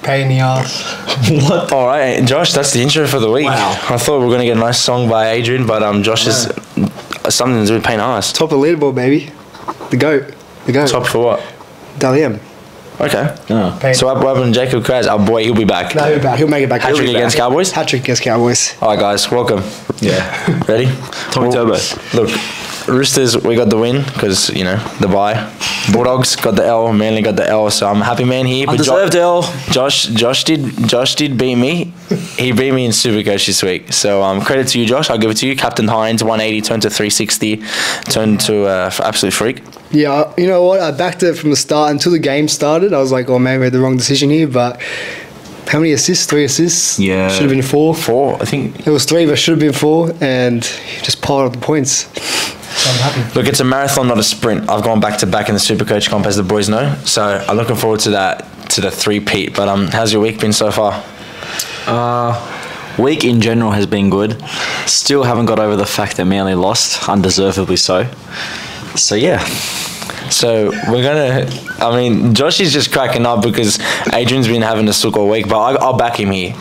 Pain in the ass. What? All right, Josh, that's the intro for the week. Wow. I thought we were going to get a nice song by Adrian, but Josh is something to do with pain in the ass. Top of the leaderboard, baby. The GOAT. Top for what? Dalian. Okay. Oh. So what happened to Jacob Kraz? Our boy, he'll be back. No, he'll be back. He'll make it back. Hat-trick against Cowboys? Hat-trick against Cowboys. All right, guys, welcome. Yeah. Ready? Tommy Turbo. Look, Roosters, we got the win because, the bye. Bulldogs got the L. Manly got the L. So I'm a happy man here. Undeserved L. Josh did beat me. He beat me in Supercoach this week. So credit to you, Josh. I'll give it to you. Captain Hines, 180 turned to 360, turned to absolute freak. Yeah, you know what? I backed it from the start until the game started. I was like, oh man, we made the wrong decision here. But how many assists? 3 assists? Yeah. Should have been 4. 4, I think. It was 3, but should have been 4. And just piled up the points. So I'm happy. Look, it's a marathon, not a sprint. I've gone back to back in the Supercoach comp, as the boys know. So I'm looking forward to that, to the 3-peat. But how's your week been so far? Week in general has been good. Still haven't got over the fact that Manly lost, undeservedly so. So yeah. So we're going to... Josh is just cracking up because Adrian's been having a sook all week, but I'll back him here.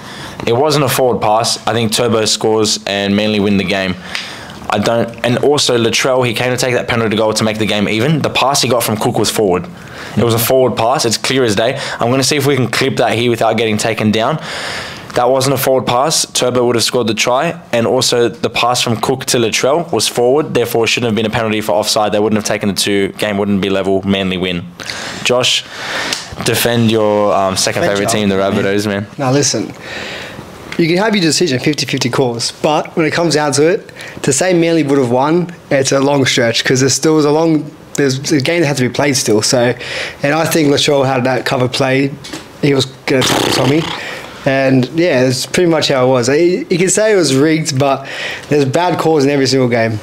It wasn't a forward pass. I think Turbo scores and Manly win the game. And also Latrell, he came to take that penalty goal to make the game even. The pass he got from Cook was forward. It was a forward pass. It's clear as day. I'm going to see if we can clip that here without getting taken down. That wasn't a forward pass. Turbo would have scored the try. And also the pass from Cook to Latrell was forward. Therefore, it shouldn't have been a penalty for offside. They wouldn't have taken the 2. Game wouldn't be level. Manly win. Josh, defend your second favourite team, the Rabbitohs, man. Now listen. You can have your decision, 50-50 calls, but when it comes down to it, to say Manly would have won, it's a long stretch because there's a game that had to be played still. So, and I think Latrell had that cover play. He was going to tackle Tommy, and yeah, that's pretty much how it was. You can say it was rigged, but there's bad calls in every single game,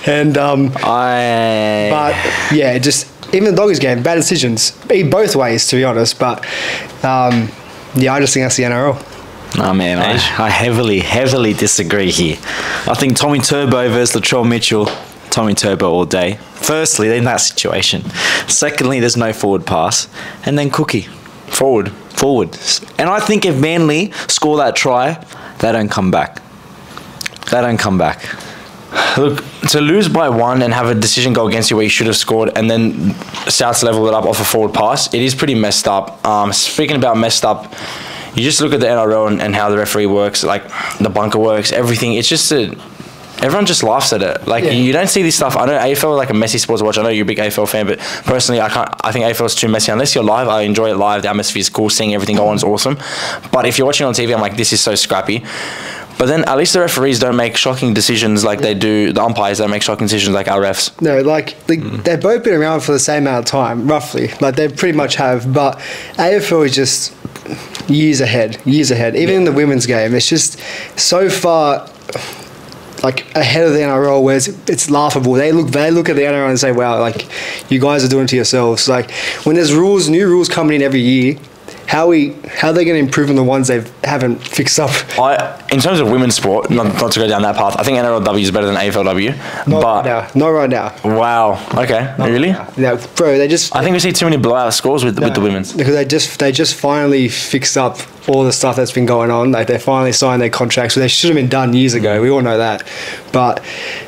and but yeah, just even the Doggies game, bad decisions, both ways to be honest. But yeah, I just think that's the NRL. Oh man, I heavily disagree here. I think Tommy Turbo versus Latrell Mitchell, Tommy Turbo all day. Firstly, in that situation. Secondly, there's no forward pass. And then Cookie. Forward. And I think if Manly score that try, they don't come back. Look, to lose by 1 and have a decision go against you where you should have scored and then Souths level it up off a forward pass, it is pretty messed up. Speaking about messed up, you just look at the NRL and how the referee works, like the bunker works, everything. It's just everyone just laughs at it. Like you don't see this stuff. I know AFL is like a messy sport to watch. I know you're a big AFL fan, but personally, I think AFL is too messy. Unless you're live, I enjoy it live. The atmosphere is cool. Seeing everything go on is awesome. But if you're watching on TV, I'm like, this is so scrappy. But then at least the referees don't make shocking decisions like they do. The umpires don't make shocking decisions like our refs. No, like they've both been around for the same amount of time, roughly. Like they pretty much have. But AFL is just years ahead. Even in the women's game, it's just so far like ahead of the NRL, where it's laughable. They look at the NRL and say, "Wow, like you guys are doing it to yourselves." Like when there's new rules coming in every year. How are they going to improve on the ones they haven't fixed up? In terms of women's sport, not to go down that path, I think NRLW is better than AFLW. Not right now. Wow. Okay. Really? Yeah, bro. I think we see too many blowout scores with the women's. Because they just finally fixed up all the stuff that's been going on. Like they finally signed their contracts, which they should have been done years ago. We all know that. But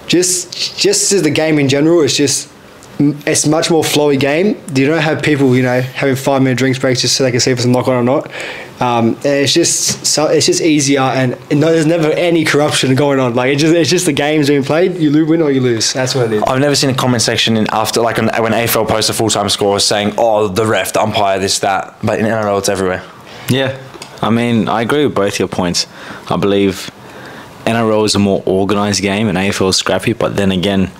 just as the game in general, it's much more flowy game. You don't have people, having 5-minute drinks breaks just so they can see if it's a knock on or not. And it's just easier, and there's never any corruption going on. Like it's just the game's being played. You win or you lose. That's what it is. I've never seen a comment section after when AFL posts a full-time score saying, "Oh, the ref, the umpire, this, that." But in NRL, it's everywhere. Yeah, I agree with both your points. I believe NRL is a more organised game and AFL is scrappy. But then again,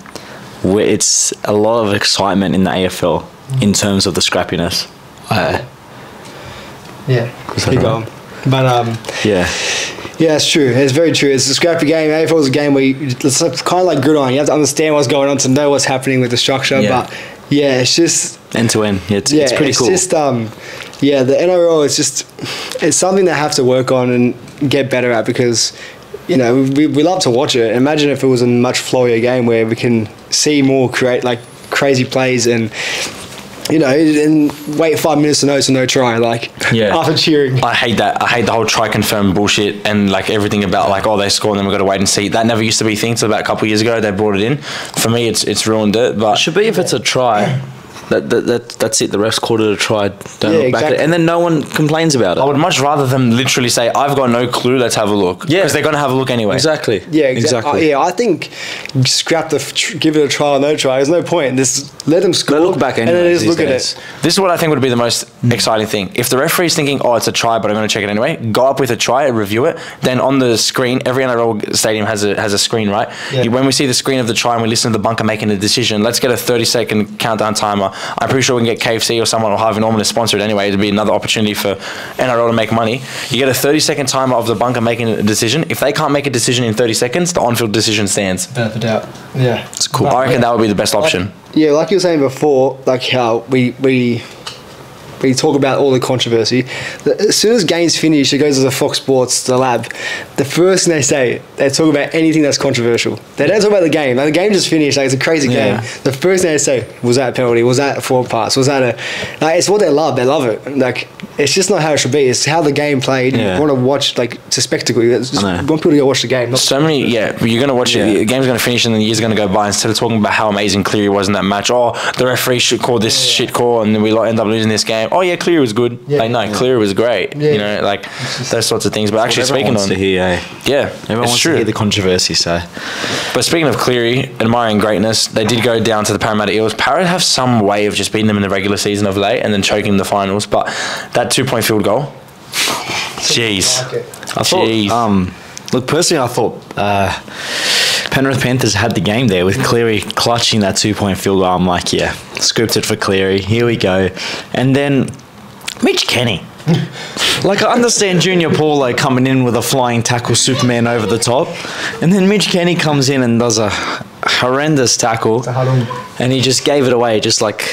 it's a lot of excitement in the AFL in terms of the scrappiness. Keep going. But yeah, it's true. It's very true. It's a scrappy game. AFL is a game where it's kind of like gridiron. You have to understand what's going on to know what's happening with the structure. Yeah. But yeah, it's just end to end. It's pretty cool. It's just the NRL is it's something they have to work on and get better at because. We love to watch it. Imagine if it was a much flowier game where we can see more crazy plays and you know, and wait 5 minutes to no try, like, after cheering. I hate that. I hate the whole try confirm bullshit and like everything about like, oh, they score and then we've got to wait and see. That never used to be a thing until about a couple of years ago. They brought it in. For me, it's ruined it. But it should be if it's a try. That's it. The refs called it a try. Don't look back at it. And then no one complains about it. I would much rather them literally say, I've got no clue, let's have a look. Yeah. Because they're going to have a look anyway. Exactly. Yeah, exactly. I think give it a try or no try. There's no point. Just let them score. They look back anyway, and then just look at it. This is what I think would be the most exciting thing. If the referee's thinking, oh, it's a try, but I'm going to check it anyway, go up with a try, review it. Then on the screen, every NRL stadium has a screen, right? Yeah. When we see the screen of the try and we listen to the bunker making a decision, let's get a 30-second countdown timer. I'm pretty sure we can get KFC or someone or Harvey Norman to sponsor it anyway. It'd be another opportunity for NRL to make money. You get a 30-second timer of the bunker making a decision. If they can't make a decision in 30 seconds, the on-field decision stands. Without a doubt. Yeah. It's cool. I reckon that would be the best option. Like you were saying before, like how we talk about all the controversy. As soon as games finish, it goes to the Fox Sports, the lab. The first thing they talk about anything that's controversial. They don't talk about the game. Like, the game just finished. Like, it's a crazy game. The first thing they say, was that a penalty? Was that a forward pass? Was that a... Like, it's what they love. They love it. Like, it's just not how it should be. It's how the game played. You want to watch, like, it's a spectacle. You want people to go watch the game. You're going to watch it. The game's going to finish and the year's going to go by. Instead of talking about how amazing Cleary was in that match, oh, the referee should call this shit call and then we end up losing this game. Oh, yeah, Cleary was good. Cleary was great. You know, like, those sorts of things. But actually, speaking on... to hear, everyone wants to hear the controversy, so... But speaking of Cleary, admiring greatness, they did go down to the Parramatta Eels. Parramatta have some way of just beating them in the regular season of late and then choking the finals. But that 2-point field goal... Jeez. I thought... look, personally, I thought... Penrith Panthers had the game there with Cleary clutching that 2-point field goal. I'm like, scripted for Cleary. Here we go. And then Mitch Kenny. Like, I understand Junior Paulo coming in with a flying tackle Superman over the top. And then Mitch Kenny comes in and does a horrendous tackle. And he just gave it away, just like...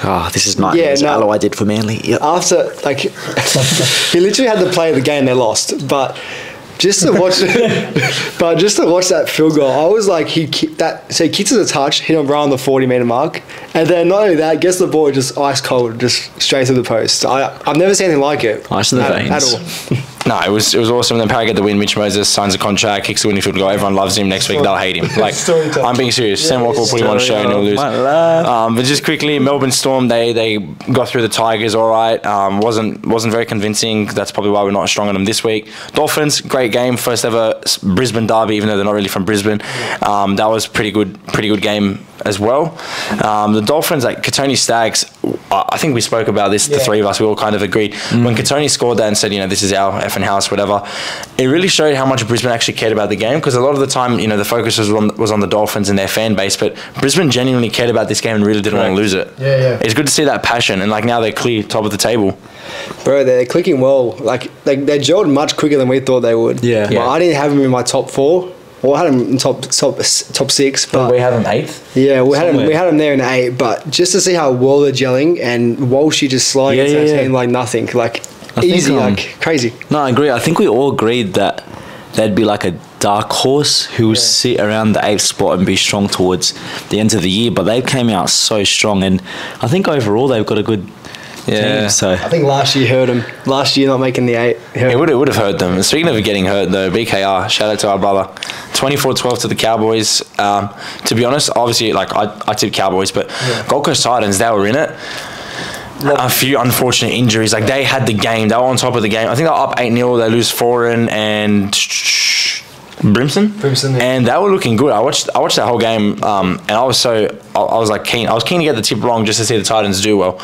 Oh, this is nightmares. I did for Manly. Yep. After, like... he literally had to play the game they lost. But... Just to watch that field goal, I was like, he kicks as a touch, hit him right on the 40-metre mark, and then not only that, gets the ball just ice cold, just straight to the post. I've never seen anything like it. Ice in the veins. At all. No, it was awesome. Then Parra get the win. Mitch Moses signs a contract, kicks the winning field goal. Everyone loves him. Next week they'll hate him. Like, I'm being serious. Sam Walker will put him on a show and he'll lose. But just quickly, Melbourne Storm, they got through the Tigers all right. Wasn't very convincing. That's probably why we're not strong on them this week. Dolphins, great game. First ever Brisbane derby, even though they're not really from Brisbane. That was pretty good game as well. The Dolphins, like Katoni Staggs, I think we spoke about this, the three of us, we all kind of agreed. When Katoni scored that and said, this is our effing house, whatever, it really showed how much Brisbane actually cared about the game, because a lot of the time, the focus was on the Dolphins and their fan base, but Brisbane genuinely cared about this game and really didn't want to lose it. It's good to see that passion, and like now they're clear top of the table. Bro, they're clicking well. Like they gelled much quicker than we thought they would. Well, I didn't have them in my top four. Well, I had them in top six, but we had them eighth. Yeah, we had them there in 8. But just to see how well they're gelling, and Walshy just slowing into the team like nothing, like easy, like crazy. No, I agree. I think we all agreed that they'd be like a dark horse who would sit around the 8th spot and be strong towards the end of the year. But they came out so strong, and I think overall they've got a good. Team, so I think last year hurt them. Last year not making the 8. It would have hurt them. Speaking of getting hurt though, BKR, shout out to our brother. 24-12 to the Cowboys. To be honest, obviously, like I tipped Cowboys, but Gold Coast Titans, they were in it. A few unfortunate injuries. Like they had the game. They were on top of the game. I think they were up 8-0. They lose Foreign and Brimson, and they were looking good. I watched that whole game, and I was like keen. I was keen to get the tip wrong just to see the Titans do well.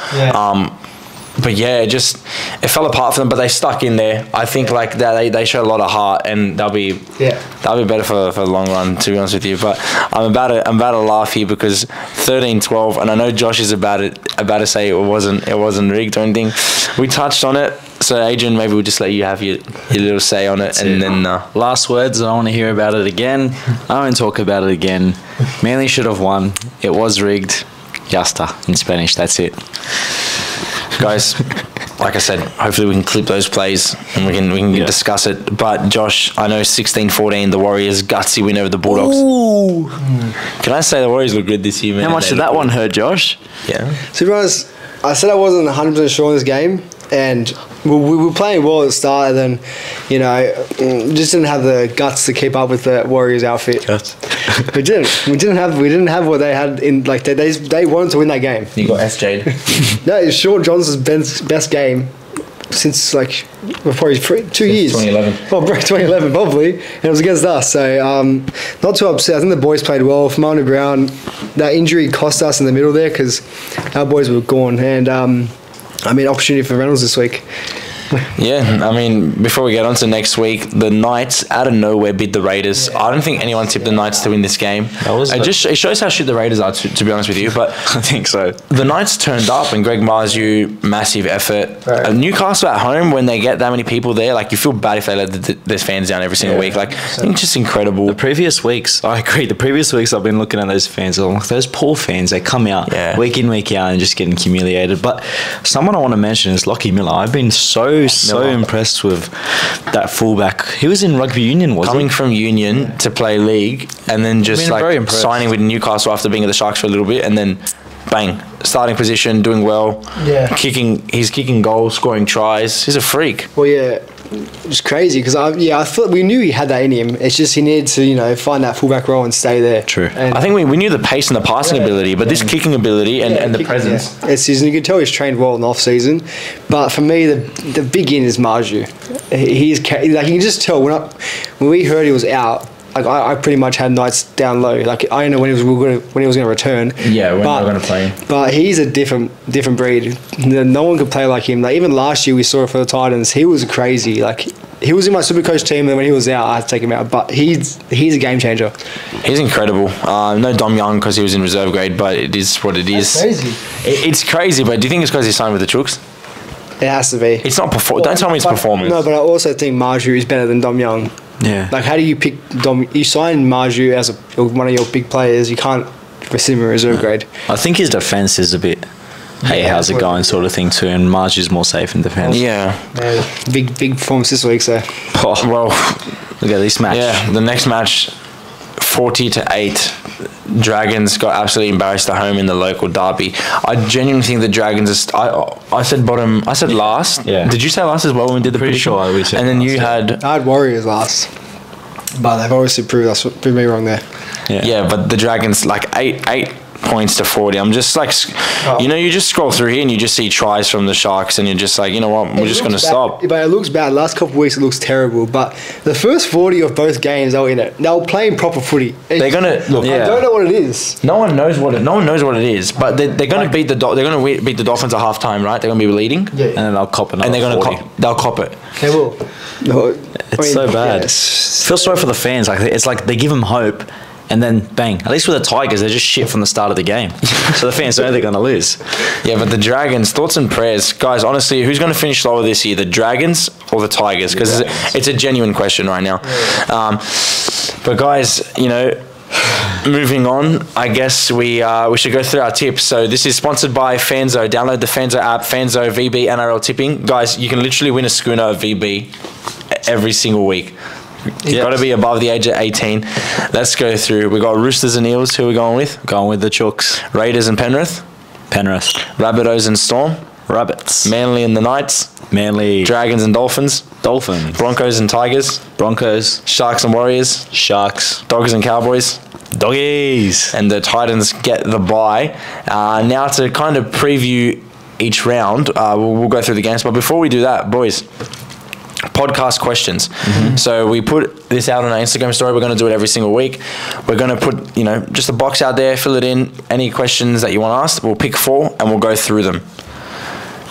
But it fell apart for them. But they stuck in there. I think like that they showed a lot of heart, and they'll be better for the long run. To be honest with you, but I'm about to laugh here because 13-12, and I know Josh is about to say it wasn't rigged or anything. We touched on it. So Adrian, maybe we'll just let you have your little say on it, and then last words. I don't want to hear about it again. I won't talk about it again. Manly should have won. It was rigged. Yasta in Spanish. That's it. Guys, like I said, hopefully we can clip those plays and we can discuss it. But Josh, I know 16-14, the Warriors gutsy win over the Bulldogs. Can I say the Warriors look good this year, man? How much did that one hurt, Josh? To be honest, I said I wasn't 100% sure in this game, and we were playing well at the start, and then, you know, just didn't have the guts to keep up with the Warriors outfit. We didn't have what they had in, like, they wanted to win that game. You got SJ'd. No, it's Sean Johnson's best game since, like, probably 2 years. 2011. Oh, 2011 probably, and it was against us. So not too upset. I think the boys played well. Famani Brown, that injury cost us in the middle there because our boys were gone, and I mean, opportunity for Reynolds this week. Yeah, I mean, before we get on to next week, the Knights out of nowhere beat the Raiders. I don't think anyone tipped the Knights to win this game. It shows how shit the Raiders are, to be honest with you. But I think so. The Knights turned up, and Greg Marzu, massive effort. Right. Newcastle at home, when they get that many people there, like, you feel bad if they let their fans down every single week. Like, I think it's just incredible. The previous weeks, I agree. The previous weeks I've been looking at those fans, I'm like, those poor fans, they come out week in, week out and just getting humiliated. But someone I want to mention is Lockie Miller. I've been so impressed with that fullback. He was in rugby union, wasn't he? Coming from union to play league, and then just like signing with Newcastle after being at the Sharks for a little bit, and then bang, starting position, doing well. Yeah. He's kicking goals, scoring tries. He's a freak. Well, yeah. It's crazy because I thought we knew he had that in him. It's just he needed to, you know, find that fullback role and stay there. True. And I think we knew the pace and the passing ability, but this kicking ability and the presence. Yeah. It's you can tell he's trained well in the off season, but for me the big in is Marju. He's like, you can just tell when we heard he was out. Like I pretty much had Knights down low. Like I don't know when he was going to return. Yeah, when they were going to play. But he's a different breed. No one could play like him. Like even last year we saw it for the Titans. He was crazy. Like he was in my Supercoach team, and when he was out, I had to take him out. But he's a game changer. He's incredible. No Dom Young because he was in reserve grade, but it is what it is. That's crazy. It's crazy, but do you think it's because he signed with the Chooks? It has to be. It's not don't tell me it's performance. No, but I also think Marju is better than Dom Young. Yeah. Like, how do you pick Dom? You sign Marju as one of your big players. You can't receive him in reserve grade. I think his defence is a bit, hey, how's it going sort of thing too, and Marju's more safe in defence. Yeah. Big performance this week, so. Oh, well, look at this match. Yeah, the next match, 40-8. Dragons got absolutely embarrassed at home in the local derby. I genuinely think the Dragons I said bottom. I said last. Yeah. Did you say last as well when we did the Pretty sure we said and then last, you had. I had Warriors last, but they've obviously proved me wrong there. Yeah, but the Dragons like 8 points to 40. I'm just like, you know, you just scroll through here and you just see tries from the Sharks, and you're just like, you know what, we're just going to stop. But it looks bad. Last couple of weeks it looks terrible. But the first 40 of both games, they were in it. They were playing proper footy. They're gonna look. I don't know what it is. No one knows what it is. But they're going to beat the beat the Dolphins at halftime, right? They're going to be leading. Yeah. And then they'll cop another. And they're going 40. to they'll cop it. They will. No, It's so bad. Feel sorry for the fans. Like it's like they give them hope, and then bang. At least with the Tigers, they're just shit from the start of the game. So the fans know they're going to lose. Yeah, but the Dragons, thoughts and prayers. Guys, honestly, who's going to finish lower this year, the Dragons or the Tigers? Because it's a genuine question right now. But guys, you know, moving on, I guess we should go through our tips. So this is sponsored by FANZO. Download the FANZO app, FANZO VB NRL tipping. Guys, you can literally win a schooner of VB every single week. You've got to be above the age of 18. Let's go through. We got Roosters and Eels. Who are we going with? Going with the Chooks. Raiders and Penrith. Penrith. Rabbitohs and Storm. Rabbits. Manly and the Knights. Manly. Dragons and Dolphins. Dolphins. Broncos and Tigers. Broncos. Sharks and Warriors. Sharks. Dogs and Cowboys. Doggies. And the Titans get the bye. Now to kind of preview each round, we'll go through the games. But before we do that, boys, podcast questions. So we put this out on our Instagram story. We're going to do it every single week. We're going to put, you know, just a box out there, fill it in. Any questions that you want to ask, we'll pick 4 and we'll go through them.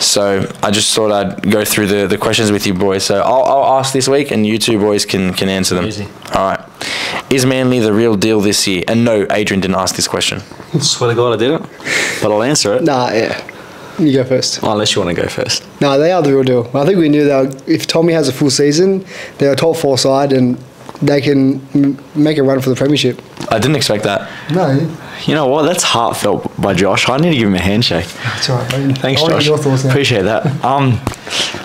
So I just thought I'd go through the questions with you boys. So I'll ask this week and you two boys can answer them. Easy. All right. Is Manly the real deal this year? And no, Adrian didn't ask this question. Swear to God I didn't. But I'll answer it. Nah, yeah. You go first. Well, unless you want to go first. No, they are the real deal. I think we knew that if Tommy has a full season, they're a top 4 side and they can make a run for the premiership. I didn't expect that. No. You know what? That's heartfelt by Josh. I need to give him a handshake. That's all right. Thanks, I want Josh. your thoughts now. Appreciate that.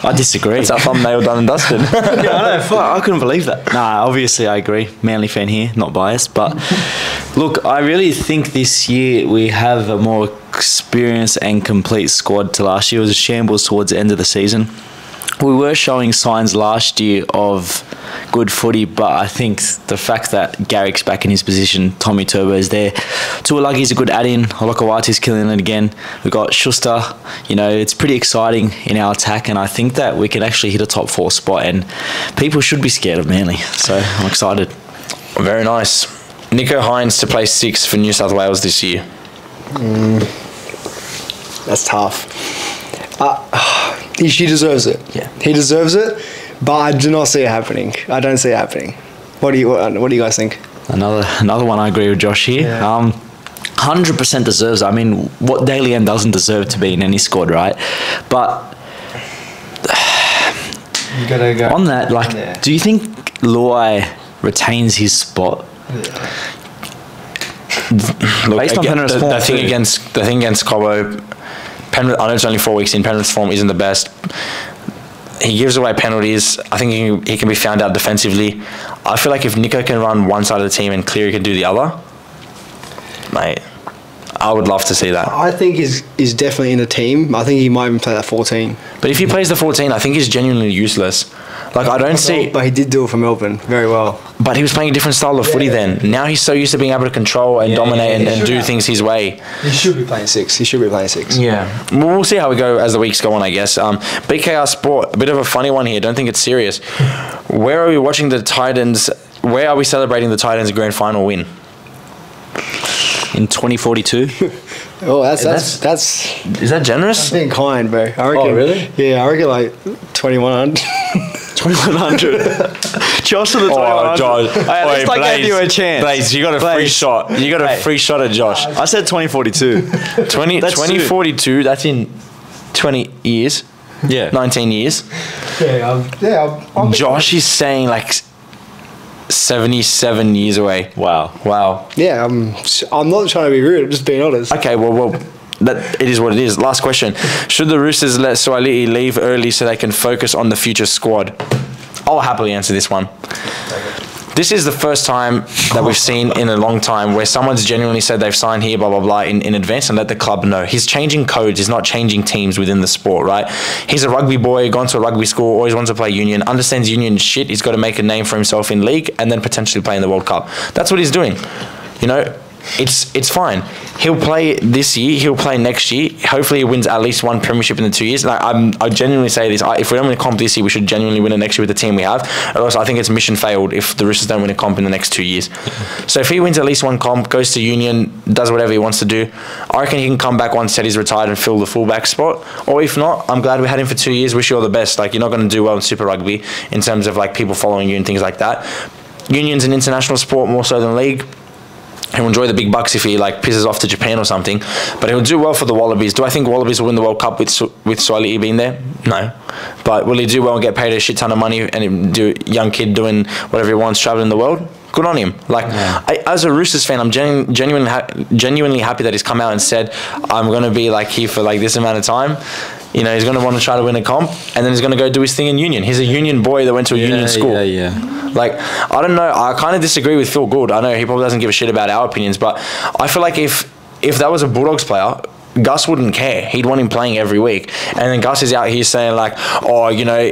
I disagree. It's our thumbnail done and dusted. Yeah, I know. Fuck, I couldn't believe that. Nah, obviously I agree. Manly fan here, not biased. But look, I really think this year we have a more experienced and complete squad to last year. It was a shambles towards the end of the season. We were showing signs last year of good footy, but I think the fact that Garrick's back in his position, Tommy Turbo is there, Tuolagi's a good add-in, Olakawati's killing it again. We've got Schuster. It's pretty exciting in our attack, and I think that we can actually hit a top 4 spot, and people should be scared of Manly. So I'm excited. Very nice. Nico Hines to play 6 for New South Wales this year. That's tough. He deserves it. Yeah. He deserves it, but I do not see it happening. I don't see it happening. What do you guys think? Another one I agree with Josh here. Yeah. 100% deserves it. I mean, what Daly M doesn't deserve to be in any squad, right? But You gotta go. on that, do you think Luai retains his spot? Look, Based on Penrith's form the thing too. against Cobbo, Penrith, I know it's only 4 weeks in, Penrith's form isn't the best. He gives away penalties. I think he can be found out defensively. I feel like if Nico can run one side of the team and Cleary can do the other, mate, I would love to see that. I think he's definitely in the team. I think he might even play that 14. But if he plays the 14, I think he's genuinely useless. Like, I don't see... But he did do it for Melbourne very well. But he was playing a different style of footy then. Now he's so used to being able to control and dominate and do things his way. He should be playing 6. Yeah. We'll see how we go as the weeks go on, I guess. BKR Sport, a bit of a funny one here. Don't think it's serious. Where are we watching the Titans... Where are we celebrating the Titans' grand final win? In 2042? Oh, that's Is that generous? being kind, bro. I reckon, really? Yeah, I reckon like 2100. 2100. Josh to the 2100. Oh, Josh. Hey, at least I gave you a chance. Blaze, you got a free shot. You got a free shot at Josh. I said 2042. 2042, that's in 20 years. Yeah. 19 years. I'm Josh is saying like 77 years away. Wow. Yeah, I'm not trying to be rude. I'm just being honest. Okay, well, that it is what it is. Last question: should the Roosters let Suaalii leave early so they can focus on the future squad? I'll happily answer this one. This is the first time that we've seen in a long time where someone's genuinely said they've signed here, blah, blah, blah, in advance and let the club know. He's changing codes. He's not changing teams within the sport, right? He's a rugby boy, gone to a rugby school, always wants to play union, understands union shit. He's got to make a name for himself in league and then potentially play in the World Cup. That's what he's doing. It's fine. He'll play this year. He'll play next year. Hopefully, he wins at least one premiership in the 2 years. Like, I genuinely say this. If we don't win a comp this year, we should genuinely win it next year with the team we have. Or else I think it's mission failed if the Roosters don't win a comp in the next 2 years. So if he wins at least one comp, goes to union, does whatever he wants to do, I reckon he can come back once he's retired and fill the fullback spot. Or if not, I'm glad we had him for 2 years. Wish you all the best. Like, you're not going to do well in Super Rugby in terms of like people following you and things like that. Union's an international sport more so than league. He'll enjoy the big bucks if he like pisses off to Japan or something, but he'll do well for the Wallabies. Do I think Wallabies will win the World Cup with Suaalii being there? No, but will he do well and get paid a shit ton of money and do young kid doing whatever he wants, traveling the world? Good on him. Like, as a Roosters fan, I'm genuinely happy that he's come out and said, I'm going to be like here for like this amount of time. He's going to want to try to win a comp, and then he's going to go do his thing in union. He's a union boy that went to a union school. Yeah. Like, I don't know. I kind of disagree with Phil Gould. I know he probably doesn't give a shit about our opinions, but I feel like if that was a Bulldogs player, Gus wouldn't care. He'd want him playing every week. And then Gus is out here saying like,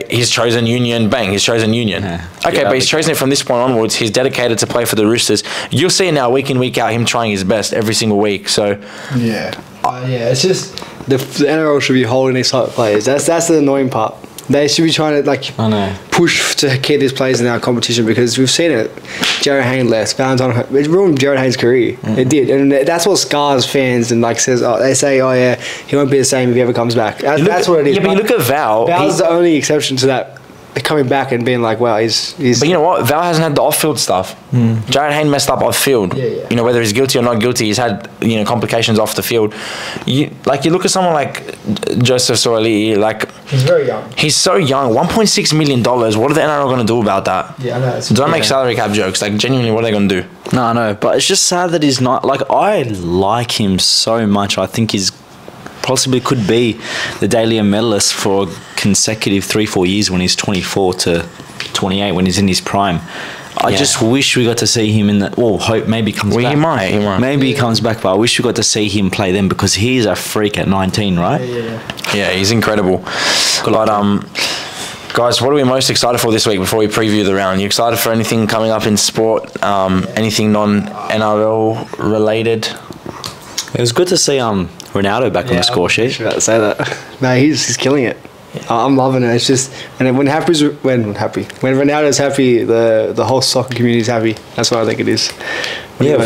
he's chosen union. Bang, he's chosen union. Okay, but he's chosen it from this point onwards. He's dedicated to play for the Roosters. You'll see now week in, week out, him trying his best every single week. So yeah, it's just the NRL should be holding these type of players. That's the annoying part. They should be trying to push to keep these players in our competition, because we've seen it. Jared Hayne left. Valentine, it ruined Jared Hayne's career. It did, and that's what scars fans and says. They say, he won't be the same if he ever comes back. That's what it is. Yeah, but you look at Val. Val's the only exception to that. Coming back and being like, wow, he's. But you know what? Val hasn't had the off-field stuff. Jared Hayne messed up off-field. Yeah. Whether he's guilty or not guilty, he's had complications off the field. You look at someone like Joseph Suaalii. Like, he's very young. He's so young. $1.6 million. What are the NRL going to do about that? Yeah, I know. Don't make salary cap jokes. Like, genuinely, what are they going to do? No, I know, but it's just sad that he's not. Like, I like him so much. I think he's possibly could be the Daily medalist for consecutive 3-4 years when he's 24 to 28, when he's in his prime. I just wish we got to see him in the. Well, hope maybe he comes back. He might. Maybe he comes back, but I wish we got to see him play then because he's a freak at 19, right? Yeah, he's incredible. But guys, what are we most excited for this week before we preview the round? You excited for anything coming up in sport? Anything non-NRL related? It was good to see Ronaldo back on the score sheet. I was about to say that. No, he's killing it. I'm loving it. It's just, and when Ronaldo's happy, the whole soccer community is happy. That's what I think it is. Yeah.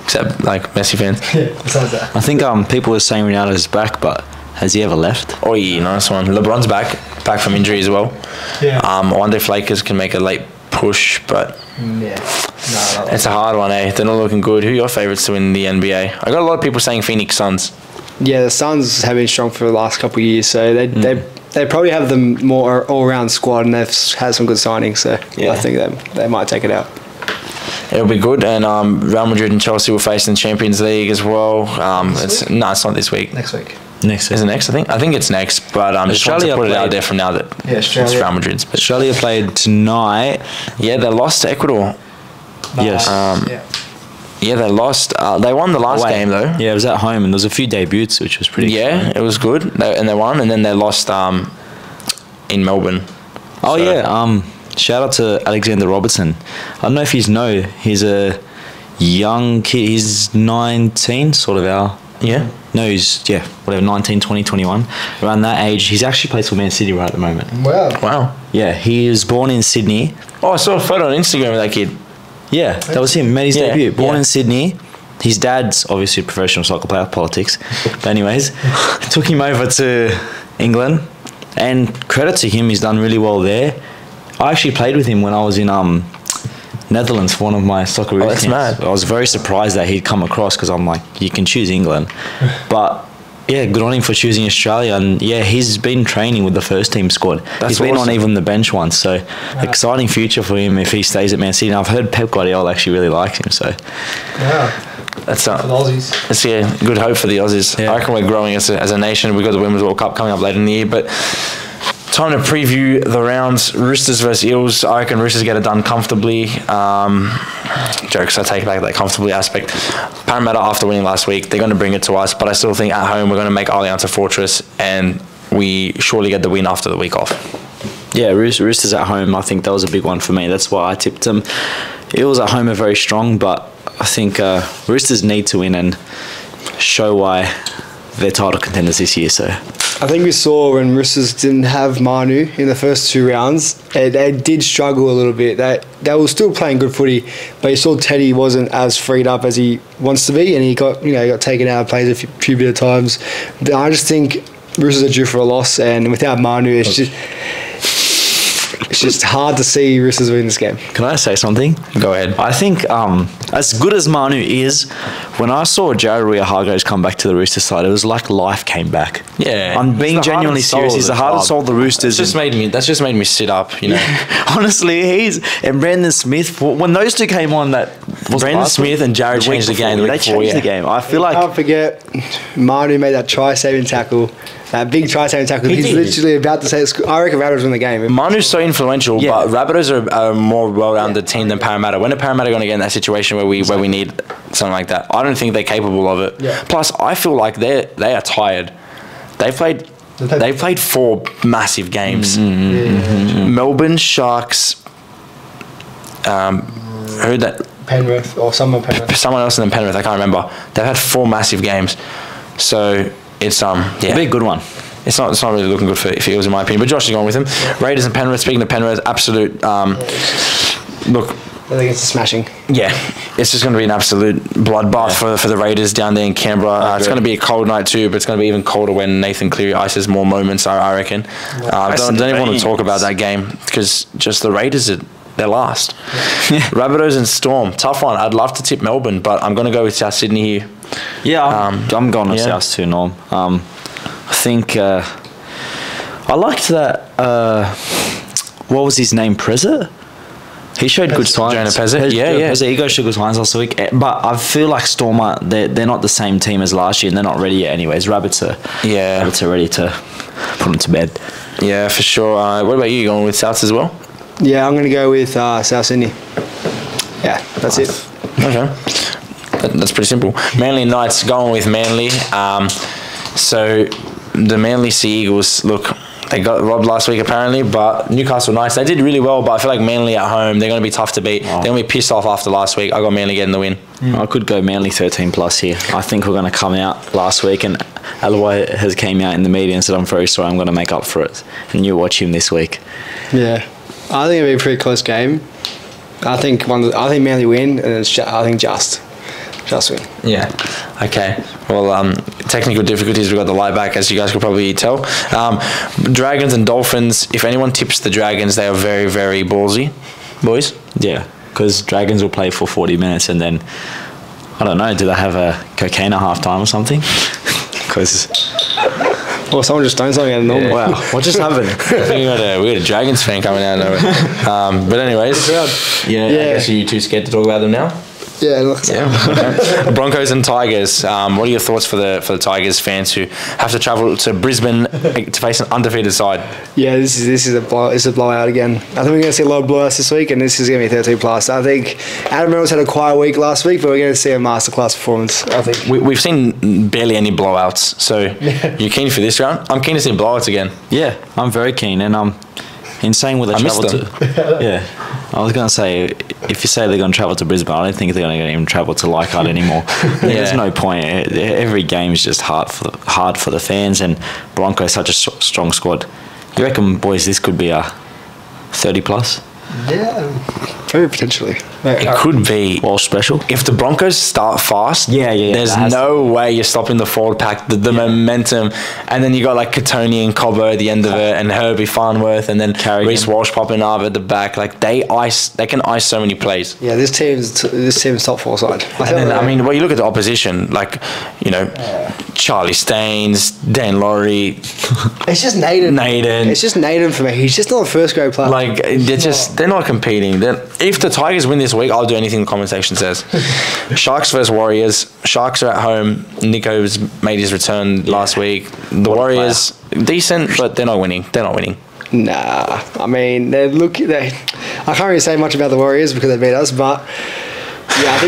Except like Messi fans. Besides that. I think people were saying Ronaldo's back, but has he ever left? Oh yeah, nice one. LeBron's back from injury as well. Yeah. I wonder if Lakers can make a late push, but it's a hard one, eh? They're not looking good. Who are your favourites to win the NBA? I got a lot of people saying Phoenix Suns. Yeah, the Suns have been strong for the last couple of years, so they probably have the more all-round squad, and they've had some good signings. So I think they might take it out. It'll be good, and Real Madrid and Chelsea will face in the Champions League as well. It's not this week. Next week. Is it next? I think it's next, but just want to put it out there from now that it's Real Madrid's. But Australia played tonight. Yeah, they lost to Ecuador. Yes. Yeah, they lost. They won the last game though. Yeah, it was at home, and there was a few debuts, which was pretty. Yeah, it was good, and they won, and then they lost in Melbourne. Oh yeah. Shout out to Alexander Robertson. I don't know if you know. He's a young kid. He's 19, sort of our. Yeah. No, he's 19, 20, 21. Around that age, he's actually plays for Man City right at the moment. Wow. Yeah, he was born in Sydney. Oh, I saw a photo on Instagram of that kid. Yeah, that was him. Made his debut. Born in in Sydney. His dad's obviously a professional soccer player, politics. But anyways, took him over to England. And credit to him, he's done really well there. I actually played with him when I was in Netherlands for one of my soccer that's camps. mad. I was very surprised that he'd come across because I'm like, you can choose England. But yeah, good on him for choosing Australia. And yeah, he's been training with the first team squad. He's been on even the bench once. So exciting future for him if he stays at Man City. And I've heard Pep Guardiola actually really likes him. So that's the Aussies. That's good hope for the Aussies. I reckon we're growing as a nation. We've got the Women's World Cup coming up later in the year, but time to preview the rounds. Roosters versus Eels. I reckon Roosters get it done comfortably. Jokes, I take back that comfortably aspect. Parramatta, after winning last week, they're going to bring it to us, but I still think at home we're going to make Allianz a fortress, and we surely get the win after the week off. Yeah, Roosters at home, I think that was a big one for me. That's why I tipped them. Eels at home are very strong, but I think Roosters need to win and show why they're title contenders this year. So I think we saw when Roosters didn't have Manu in the first two rounds, they did struggle a little bit. They were still playing good footy, but you saw Teddy wasn't as freed up as he wants to be, and he got taken out of plays a few bit of times. But I just think Roosters are due for a loss, and without Manu, it's just hard to see Roosters win this game. Can I say something? Go ahead. I think as good as Manu is, when I saw Jared Ria-Hargreaves come back to the Roosters side, it was like life came back. Yeah. I'm being genuinely serious. He's the heart and soul of the Roosters. That's just made me sit up, you know. Honestly, and Brandon Smith, when those two came on, that was Brandon Smith and Jared changed the game. They changed the game. I feel like... Can't forget, Manu made that try-saving tackle. That big try-saving tackle. He's literally about to say, I reckon Rabbitohs win the game. Manu's so influential, but Rabbitohs are a more well-rounded team than Parramatta. When are Parramatta going to get in that situation where we need something like that? I don't think they're capable of it. Yeah. Plus, I feel like they are tired. They've played 4 massive games. Melbourne, Sharks, who that? Penrith or someone else in Penrith. I can't remember. They've had 4 massive games, so it's it'll be a good one. It's not really looking good for Eels in my opinion. But Josh is going with him. Raiders and Penrith. Speaking of Penrith, absolute look. I think it's a smashing. Yeah, it's just going to be an absolute bloodbath for the Raiders down there in Canberra. It's going to be a cold night too, but it's going to be even colder when Nathan Cleary ices more moments, I reckon. Don't even want to talk about that game because just the Raiders, they're last. Rabbitohs and Storm, tough one. I'd love to tip Melbourne, but I'm going to go with South Sydney here. Yeah, I'm going with South too, Norm. I think I liked that. What was his name? Prezza? He showed good signs. Jonah Pezzett. Yeah. He showed good signs last week. But I feel like Storm they're not the same team as last year, and they're not ready yet. Anyways, Rabbits are ready to put them to bed. Yeah, for sure. What about you? Going with Souths as well? Yeah, I'm going to go with South Sydney. Yeah, that's it. Okay. That's pretty simple. Manly Knights going with Manly. So the Manly Sea Eagles, look, they got robbed last week apparently, but Newcastle Knights, they did really well, but I feel like Manly at home, they're going to be tough to beat. They're going to be pissed off after last week. I got Manly getting the win. I could go Manly 13 plus here. I think we're going to come out last week, and Alloy has came out in the media and said, I'm very sorry, I'm going to make up for it. And you watch him this week. Yeah. I think it'll be a pretty close game. I think Manly win, and I think just win. Yeah. Okay. Well, technical difficulties. We've got the light back, as you guys could probably tell. Dragons and Dolphins. If anyone tips the Dragons, they are very, very ballsy, boys. Yeah, because Dragons will play for 40 minutes and then, I don't know, do they have a cocaine at halftime or something? Because... Or someone just done something out of normal. Yeah. Wow, what just happened? I think we got a Dragons fan coming out of nowhere. But anyways, yeah. I guess you're too scared to talk about them now. Yeah, it looks Okay. Broncos and Tigers. What are your thoughts for the Tigers fans who have to travel to Brisbane to face an undefeated side? Yeah, this is a blowout again. I think we're going to see a lot of blowouts this week, and this is going to be 13 plus. I think Adam Reynolds had a quiet week last week, but we're going to see a masterclass performance. I think we've seen barely any blowouts. So you keen for this round? I'm keen to see blowouts again. Yeah, I'm very keen, and in saying where they travel to. Yeah, I was going to say, if you say they're going to travel to Brisbane, I don't think they're going to even travel to Leichhardt anymore. There's no point. Every game is just hard for the fans, and Broncos such a strong squad. You reckon, boys, this could be a 30 plus? Yeah, very potentially. It could be Walsh special. If the Broncos start fast, there's no way you're stopping the forward pack, the momentum, and then you got like Katoni and Cobbo at the end of it, and Herbie Farnworth, and then Reece Walsh popping up at the back. Like they can ice so many plays. Yeah, this team's top four side. And then, I mean, well, you look at the opposition, like Charlie Staines, Dan Laurie. It's just Naden. It's just Naden for me. He's just not a first grade player. Like they're not competing. If the Tigers win this week, I'll do anything the comment section says. Sharks versus Warriors. Sharks are at home. Nico's made his return last week. The Warriors, decent, but they're not winning. Nah, I mean, I can't really say much about the Warriors because they beat us, but yeah, I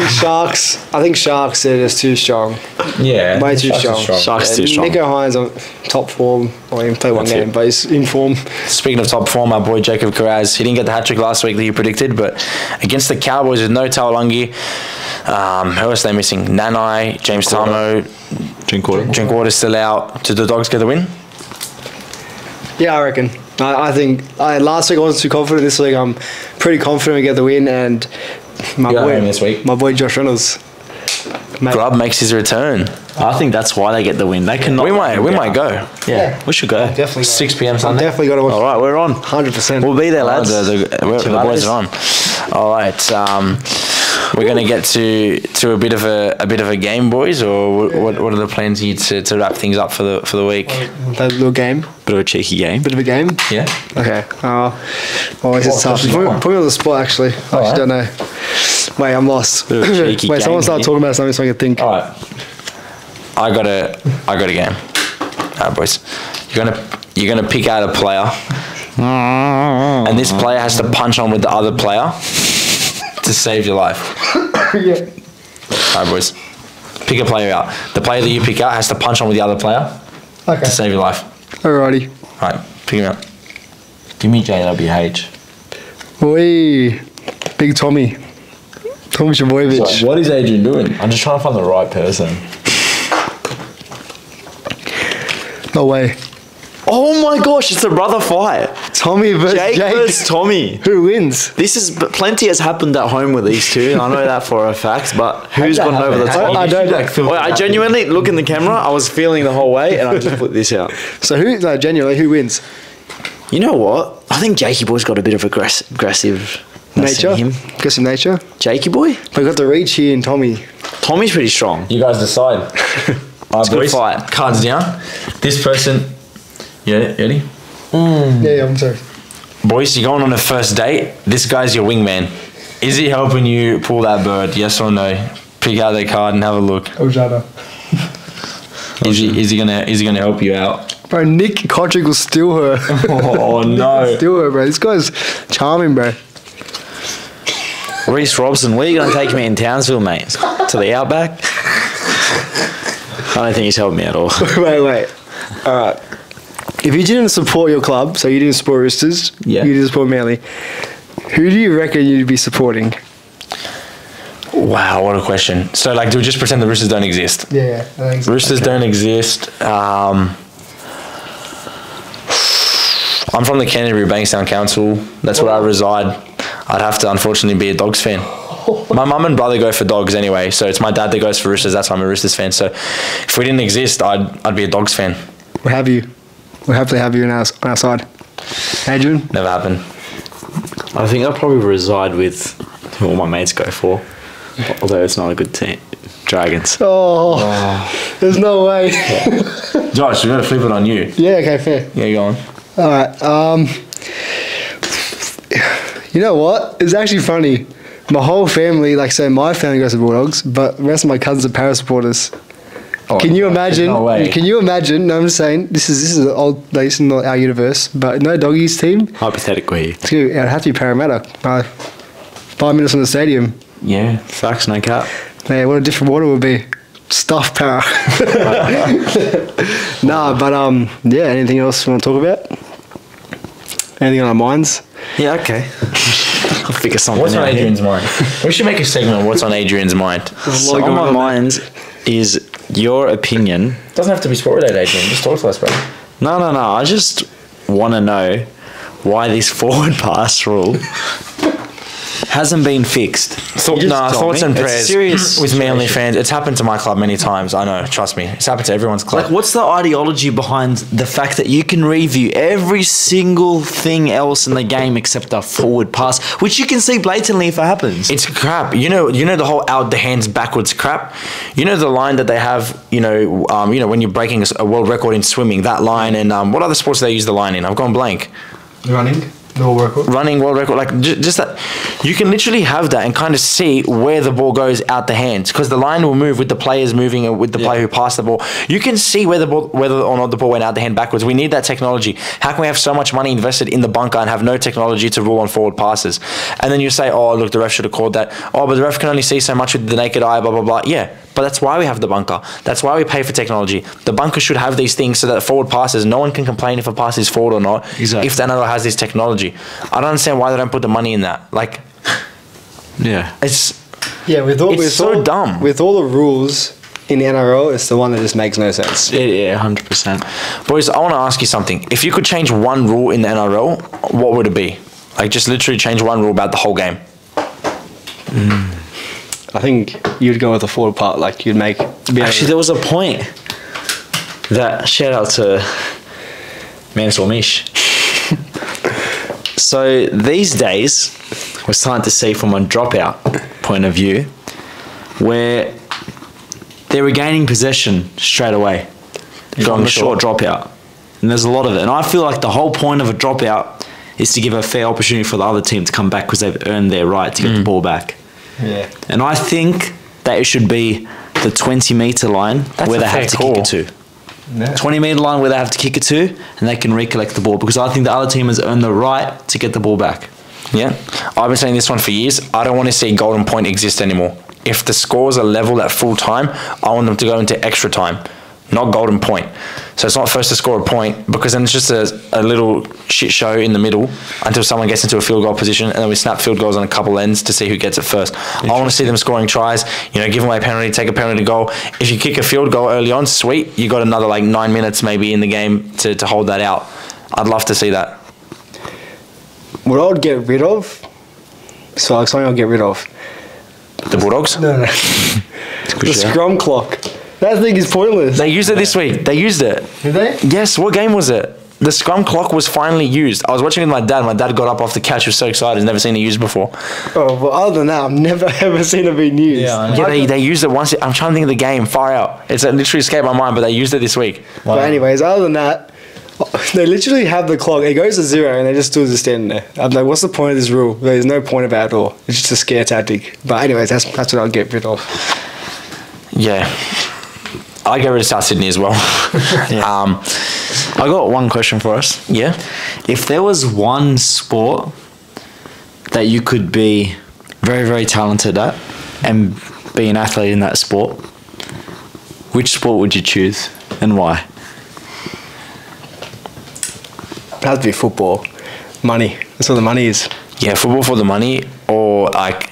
think Sharks are just too strong. Yeah, way too strong. Sharks too strong. Nico Hines on top form. Well, he didn't play one game, but he's in form. Speaking of top form, our boy Jacob Carraz, he didn't get the hat trick last week that you predicted, but against the Cowboys with no Taulagi, who else are they missing? Nanai, James Tamo, Drinkwater's still out. Did the Dogs get the win? Yeah, I reckon. I think last week I wasn't too confident. This week I'm pretty confident we get the win, and my boy Josh Reynolds. Grubb makes his return. I think that's why they get the win. They cannot. We might go. Yeah, we should go. Definitely. 6 p.m. Sunday. Definitely got to watch. All right, we're on. 100%. We'll be there, lads. The boys are on. All right. We're going to get to a bit of a game, boys, or what are the plans here to wrap things up for the week? That little game. Bit of a cheeky game. Bit of a game. Yeah. Okay. It's tough. Put me on the spot. Actually, I actually don't know. Wait, I'm lost. Wait, someone start talking about something so I can think. All right. I got a game. All right, boys. You're gonna pick out a player, and this player has to punch on with the other player to save your life. Yeah. All right, boys. Pick a player out. The player that you pick out has to punch on with the other player to save your life. Alrighty. All right, pick him out. Give me JWH. Oi, Big Tommy. Tommy Shaboyevich. So what is Adrian doing? I'm just trying to find the right person. No way. Oh my gosh, it's a brother fight. Tommy versus Jake. Versus Tommy. Who wins? Plenty has happened at home with these two. I know that for a fact, but who's gone over the top? I genuinely look in the camera. I was feeling the whole way, and I just put this out. So genuinely, who wins? You know what? I think Jakey Boy's got a bit of aggressive nature. Aggressive nature. Jakey Boy. But we got the reach here in Tommy. Tommy's pretty strong. You guys decide. All right, boys. Fight. Cards down. This person. Yeah, Eddie? Yeah, I'm sorry. Boys, you're going on a first date. This guy's your wingman. Is he helping you pull that bird? Yes or no? Pick out their card and have a look. Ojada. Is he gonna help you out? Bro, Nick Kotrick will steal her. Oh no. Steal her, bro. This guy's charming, bro. Reece Robson, where are you going to take me in Townsville, mate? To the Outback? I don't think he's helped me at all. Wait. All right. If you didn't support your club, so you didn't support Roosters, you didn't support Manly, who do you reckon you'd be supporting? Wow, what a question. So, like, do we just pretend the Roosters don't exist? Yeah. Roosters don't exist. I'm from the Canterbury Bankstown Council. That's where I reside. I'd have to, unfortunately, be a Dogs fan. My mum and brother go for Dogs anyway, so it's my dad that goes for Roosters. That's why I'm a Roosters fan. So, if we didn't exist, I'd be a Dogs fan. We'll happily have you on our side. Adrian? Never happened. I think I'll probably reside with who all my mates go for, although it's not a good team. Dragons. Oh. There's no way. Josh, we're going to flip it on you. Yeah, okay, fair. Yeah, go on. All right. You know what? It's actually funny. My whole family, like, so my family goes to Bulldogs, but the rest of my cousins are Para supporters. Oh, can you imagine? No way. Can you imagine? No, I'm just saying this is an old, like, this is not our universe, but no Doggies team. Hypothetically. It'd have to be Parramatta. 5 minutes from the stadium. Yeah. Facts, no cap. Man, what a different water would be. Stuff Para. Nah, but yeah. Anything else you want to talk about? Anything on our minds? Yeah, okay. I'll figure something What's out on here. Adrian's mind? We should make a segment of what's on Adrian's mind. So on my mind is your opinion. Doesn't have to be sport related, Adrian. Just talk to us, bro. No. I just want to know why this forward pass rule hasn't been fixed. Thoughts and It's prayers serious with Manly situation. fans. It's happened to my club many times. I know. Trust me. It's happened to everyone's club. Like, what's the ideology behind the fact that you can review every single thing else in the game except a forward pass, which you can see blatantly if it happens? It's crap. You know the whole out the hands backwards crap. You know the line that they have. When you're breaking a world record in swimming, that line, and what other sports do they use the line in? I've gone blank. Running. The world record. Running world record, like just that. You can literally have that and kind of see where the ball goes out the hands, because the line will move with the players moving and with the player who passed the ball. You can see whether or not the ball went out the hand backwards. We need that technology. How can we have so much money invested in the bunker and have no technology to rule on forward passes? And then you say, oh, look, the ref should have called that. Oh, but the ref can only see so much with the naked eye, blah, blah, blah. Yeah, but that's why we have the bunker. That's why we pay for technology. The bunker should have these things so that forward passes, no one can complain if a pass is forward or not. Exactly. If the NRL has this technology. I don't understand why they don't put the money in that. Like, Yeah. it's so dumb. With all the rules in the NRL, it's the one that just makes no sense. Yeah, 100%. Boys, I want to ask you something. If you could change one rule in the NRL, what would it be? Like, just literally change one rule about the whole game. I think you'd go with the forward part, like you'd make. Actually, there was a point that, shout out to Mansell Mish. So these days, we're starting to see from a dropout point of view where they're regaining possession straight away from a short dropout. And there's a lot of it. And I feel like the whole point of a dropout is to give a fair opportunity for the other team to come back because they've earned their right to get the ball back. Yeah. And I think that it should be the 20-metre line where they have to kick it to. Yeah. 20-metre line where they have to kick it to, and they can recollect the ball, because I think the other team has earned the right to get the ball back. Yeah. I've been saying this one for years. I don't want to see golden point exist anymore. If the scores are level at full time, I want them to go into extra time, not golden point. So it's not first to score a point, because then it's just a little shit show in the middle until someone gets into a field goal position, and then we snap field goals on a couple ends to see who gets it first. I want to see them scoring tries, give away a penalty, take a penalty goal. If you kick a field goal early on, sweet, you got another 9 minutes maybe in the game to hold that out. I'd love to see that. What I would get rid of, so like something I'll get rid of. The Bulldogs? No. The scrum clock. That thing is pointless. They used it this week. They used it. Did they? Yes. What game was it? The scrum clock was finally used. I was watching with my dad. My dad got up off the couch. He was so excited. He's never seen it used before. Oh, but other than that, I've never ever seen it being used. Yeah, they used it once. I'm trying to think of the game. Far out. It's literally escaped my mind, but they used it this week. Wow. But anyways, other than that, they literally have the clock. It goes to 0 and they just still standing there. I'm like, what's the point of this rule? There's no point of it at all. It's just a scare tactic. But anyways, that's what I'll get rid of. Yeah. I get rid of South Sydney as well. I got one question for us. Yeah. If there was one sport that you could be very, very talented at and be an athlete in that sport, which sport would you choose and why? It has to be football. Money. That's what the money is. Yeah, football for the money, or like,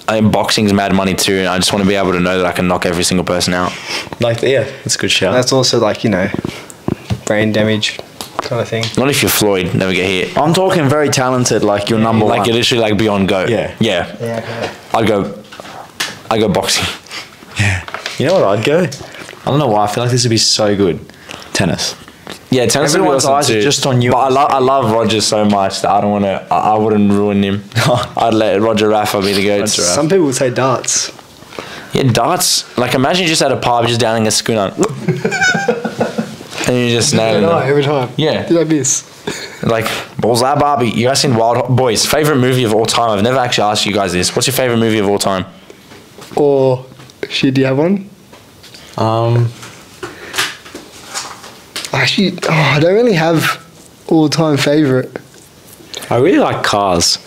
boxing's mad money too, and I just want to be able to know that I can knock every single person out. Yeah, that's a good shout. That's also like, brain damage kind of thing. Not if you're Floyd, never get hit. I'm talking very talented, like you're number one. Like you're literally like beyond GOAT. Yeah. Yeah. Yeah. I'd go boxing. Yeah. You know what I'd go? I don't know why. I feel like this would be so good. Tennis. Yeah, tennis Everyone's would be eyes awesome are too. just on you. But I love Roger so much that I don't want to. I wouldn't ruin him. I'd let Roger Rafa be the GOAT. Some people would say darts. Yeah, darts. Like imagine you just at a pub, just downing a schooner, and you just nailing them. Every time. Yeah. Did I miss? Like bullseye Barbie. You guys seen Wild Boys? Favorite movie of all time? I've never actually asked you guys this. What's your favorite movie of all time? Or, do you have one? Actually, I don't really have all-time favourite. I really like Cars.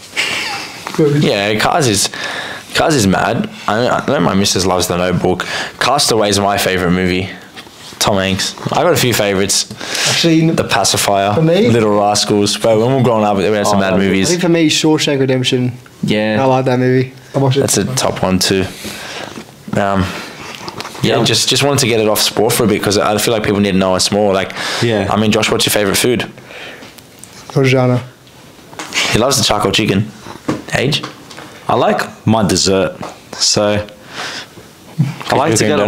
Yeah, Cars is mad. I know my missus loves The Notebook. Castaway is my favourite movie. Tom Hanks. I got a few favourites. Actually, The Pacifier, for me? Little Rascals. But when we were growing up, we had some mad I movies. think for me, Shawshank Redemption. Yeah, I like that movie. I watched it. that's a top one too. Yeah, just wanted to get it off sport for a bit because I feel like people need to know us more. Like, Yeah. I mean, Josh, what's your favourite food? Rojana. He loves the charcoal chicken. Age? I like my dessert, so I like to go to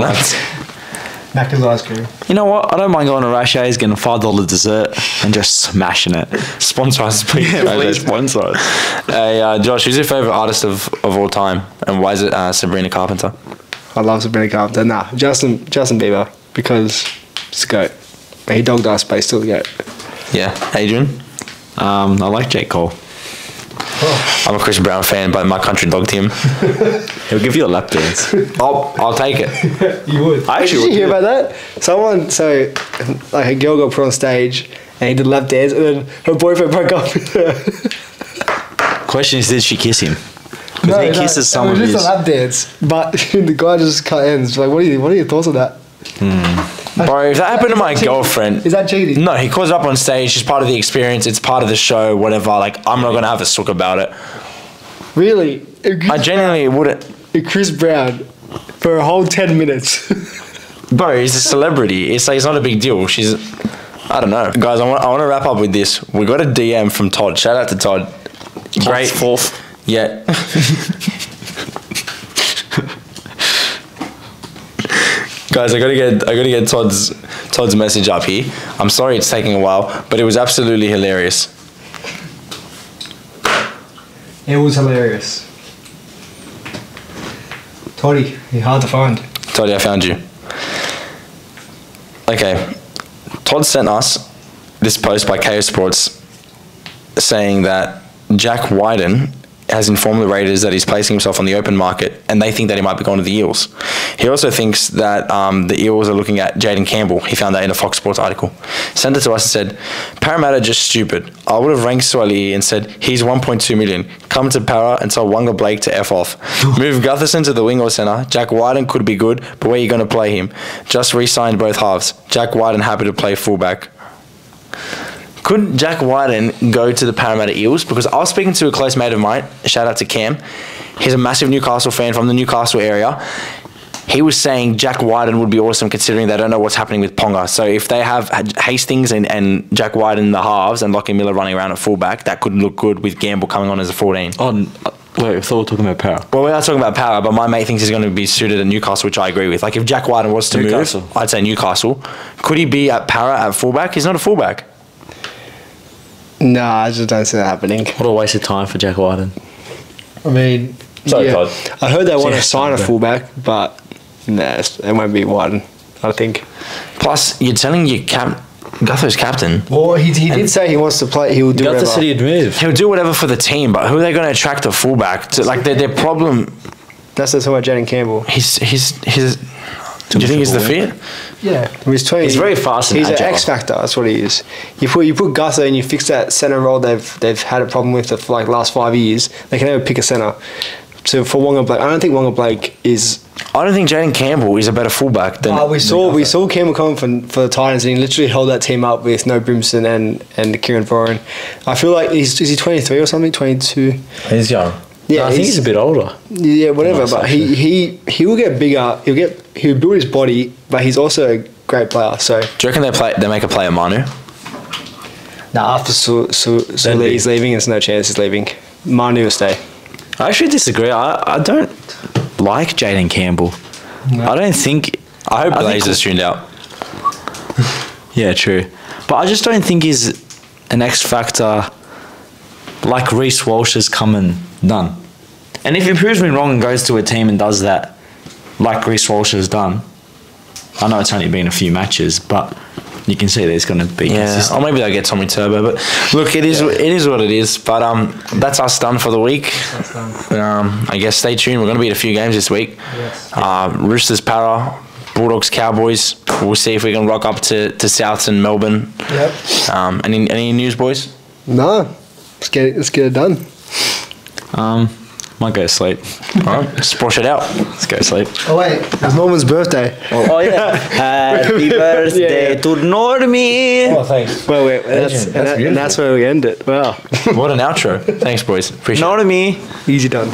Macca's ice cream. You know what? I don't mind going to Rashay's, getting a $5 dessert, and just smashing it. Sponsor us, please. Yeah, please sponsor us. Hey, Josh, who's your favourite artist of all time? And why is it Sabrina Carpenter? I love Sabrina Carpenter. Nah, Justin Bieber, because it's a goat. He dogged us, but he's still a goat. Yeah. Adrian? I like J. Cole. I'm a Chris Brown fan, but my country dogged him. He'll give you a lap dance. I'll take it. You would. I actually Did you hear would. about that? Like a girl got put on stage and he did a lap dance and then her boyfriend broke up with her. Question is, did she kiss him? Because he kisses some of It was his. just a lap dance, but the guy just cut ends. Like, what are your thoughts on that? Bro, if that happened to my girlfriend... Is that cheating? No, he calls her up on stage. She's part of the experience. It's part of the show, whatever. Like, I'm not going to have a sook about it. Really? I genuinely wouldn't... Chris Brown for a whole 10 minutes. Bro, he's a celebrity. It's like, it's not a big deal. She's... I don't know. Guys, I want to wrap up with this. We got a DM from Todd. Shout out to Todd. Great. Fourth. Yeah. Guys, I gotta get Todd's message up here. I'm sorry it's taking a while, but it was absolutely hilarious. It was hilarious. Toddy, you're hard to find. Toddy, I found you. Okay. Todd sent us this post by KO Sports saying that Jack Wyden has informed the Raiders that he's placing himself on the open market and they think that he might be going to the Eels. He also thinks that the Eels are looking at Jaden Campbell. He found that in a Fox Sports article. Sent it to us and said, Parramatta just stupid. I would have ranked Swiley and said, he's 1.2 million. Come to Para and tell Wanga Blake to F off. Move Gutherson to the wing or centre. Jack Wyden could be good, but where are you going to play him? Just re-signed both halves. Jack Wyden happy to play fullback. Could Jack Wyden go to the Parramatta Eels? Because I was speaking to a close mate of mine, shout out to Cam. He's a massive Newcastle fan from the Newcastle area. He was saying Jack Wyden would be awesome considering they don't know what's happening with Ponga. So if they have Hastings and Jack Wyden in the halves and Lockie Miller running around at fullback, that could look good with Gamble coming on as a 14. Oh, wait, I thought we were talking about Para. Well, we're not talking about Power, but my mate thinks he's going to be suited at Newcastle, which I agree with. Like if Jack Wyden was to Newcastle. move, I'd say Newcastle. Could he be at Para at fullback? He's not a fullback. Nah, I just don't see that happening. What a waste of time for Jack Wyden. I mean, Sorry, Todd. I heard they want to Yeah, sign a okay. fullback, but nah, it won't be Wyden, I think. Plus, you're telling your Gutho's captain. Well, he did say he wants to play. He will do Guther whatever. said he'd move. He'll do whatever for the team, but who are they going to attract a fullback? To, like their problem. That's the talking about Jaden Campbell. He's. Do you think he's the fit? Yeah, he's 20. He's very fast and He's agile. an X factor. That's what he is. You put Gutho and you fix that centre role they've had a problem with for like last 5 years. They can never pick a centre. So for Wonga Blake, I don't think Wonga Blake is. I don't think Jaden Campbell is a better fullback than. We saw Campbell coming for the Titans, and he literally held that team up with no Brimson and Kieran Foran. I feel like is he 23 or something? 22. He's young. Yeah, No, I think he's a bit older. Yeah, whatever. Nice, But he will get bigger. He'll build his body, but he's also a great player. So. Do you reckon they make a play at Manu? Now after Sulee's leaving, there's no chance he's leaving. Manu will stay. I actually disagree. I don't like Jaden Campbell. No. I don't think. I hope think- Blazer's tuned out. Yeah, true. But I just don't think he's an X factor like Reece Walsh has come and done. And if he proves me wrong and goes to a team and does that like Reece Walsh has done, I know it's only been a few matches, but you can see there's going to be Yeah, consistent. or maybe they'll get Tommy Turbo. But look, it is what it is. But that's us done for the week. I guess stay tuned. We're going to be at a few games this week. Yes. Roosters, Para, Bulldogs, Cowboys. We'll see if we can rock up to South and Melbourne. Yep. Any news, boys? No. Let's get it done. Might go to sleep. All right, Sportshedtv out. Let's go to sleep. Oh wait, it's Norman's birthday. Oh yeah. Happy birthday to Normie. Oh, thanks. Well, That's and that's where we end it. Wow. What an outro. Thanks, boys. Appreciate it. Normie. Easy done.